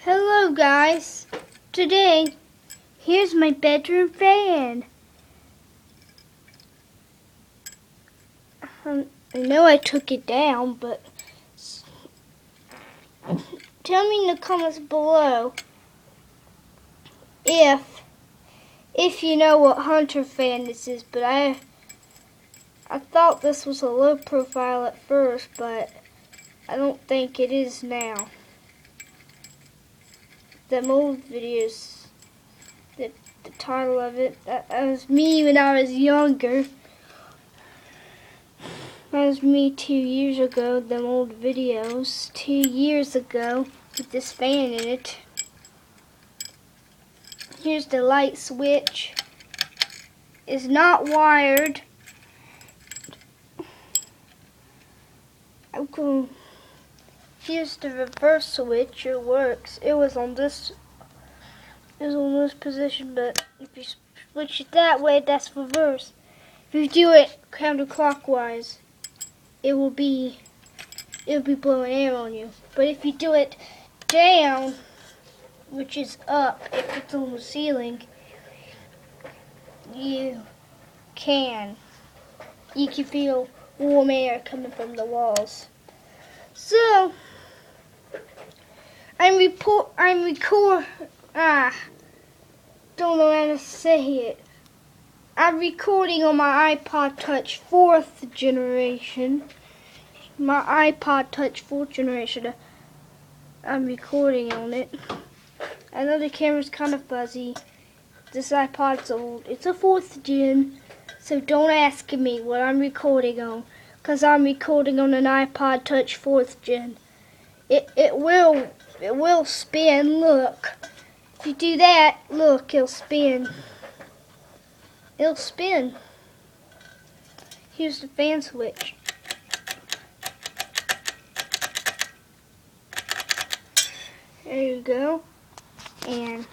Hello guys, today here's my bedroom fan. I know I took it down, but tell me in the comments below if you know what Hunter fan this is. But I thought this was a low profile at first, but I don't think it is now. Them old videos, the title of it, that was me when I was younger. That was me 2 years ago, them old videos, 2 years ago, with this fan in it. Here's the light switch. It's not wired. Here's the reverse switch, it works. It was on this position, but if you switch it that way, that's reverse. If you do it counterclockwise, it will be blowing air on you. But if you do it down, which is up, if it's on the ceiling, you can feel warm air coming from the walls. So don't know how to say it. I'm recording on my iPod Touch 4th generation. My iPod Touch 4th generation. I'm recording on it. I know the camera's kind of fuzzy. This iPod's old. It's a 4th gen. So don't ask me what I'm recording on. Because I'm recording on an iPod Touch 4th gen. It will spin. Look. If you do that, look, it'll spin. It'll spin. Here's the fan switch. There you go. And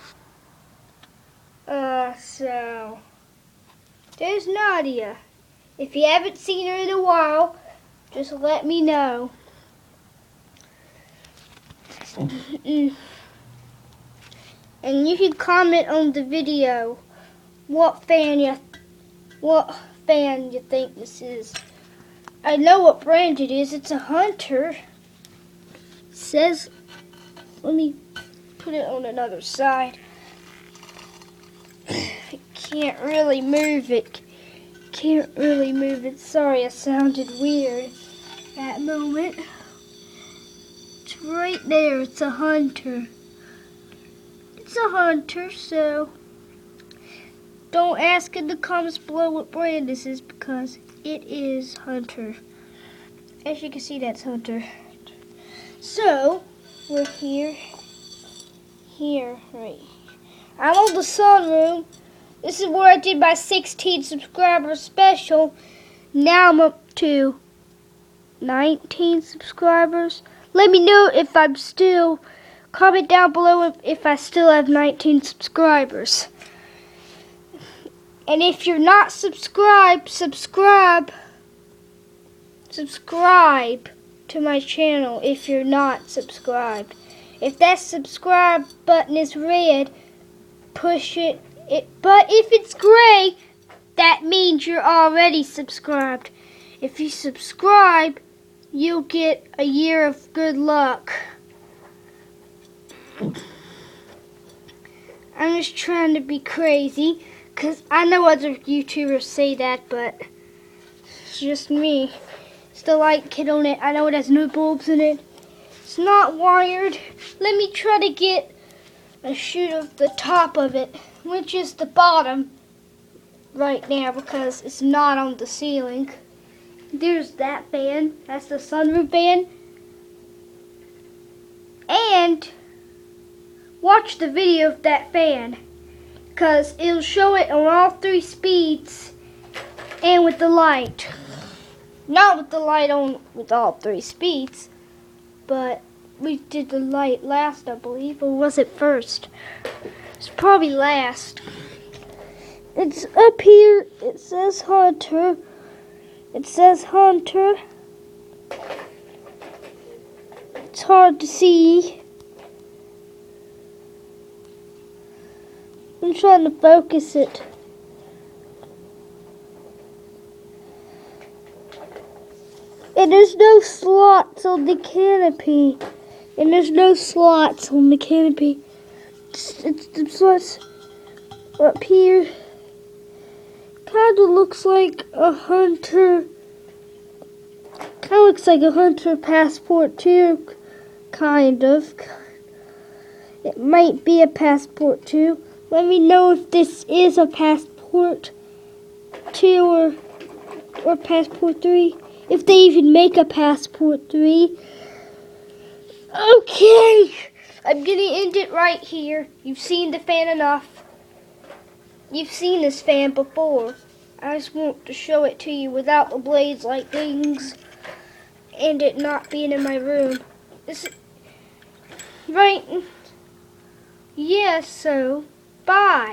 so there's Nadia. If you haven't seen her in a while, just let me know. And you can comment on the video what fan you think this is. I know what brand it is. It's a Hunter. It says, let me put it on another side. I can't really move it. Sorry, I sounded weird at that moment. It's right there. It's a Hunter. It's a Hunter, so don't ask in the comments below what brand this is, because it is Hunter. As you can see, that's Hunter. So we're here, right. I'm on the sunroom. This is where I did my 16 subscriber special. Now I'm up to 19 subscribers. Let me know if I'm still, comment down below if I still have 19 subscribers. And if you're not subscribed, subscribe to my channel if you're not subscribed. If that subscribe button is red, push it. But if it's gray, that means you're already subscribed. If you subscribe, you'll get a year of good luck. I'm just trying to be crazy, because I know other YouTubers say that, but it's just me. It's the light kit on it. I know it has no bulbs in it. It's not wired. Let me try to get a shoot of the top of it, which is the bottom right now, because it's not on the ceiling. There's that fan. That's the sunroof fan. And watch the video of that fan, because it'll show it on all 3 speeds and with the light. Not with the light on with all 3 speeds, but we did the light last, I believe, or was it first? It's probably last. It's up here. It says Hunter. It's hard to see. I'm trying to focus it. And there's no slots on the canopy. It's the slots up here. Kind of looks like a hunter. Kind of looks like a hunter passport too. Kind of. It might be a passport too. Let me know if this is a passport 2 or passport 3. If they even make a passport 3. Okay, I'm gonna end it right here. You've seen the fan enough. You've seen this fan before. I just want to show it to you without the blades like things and it not being in my room. Right? Yeah, so bye.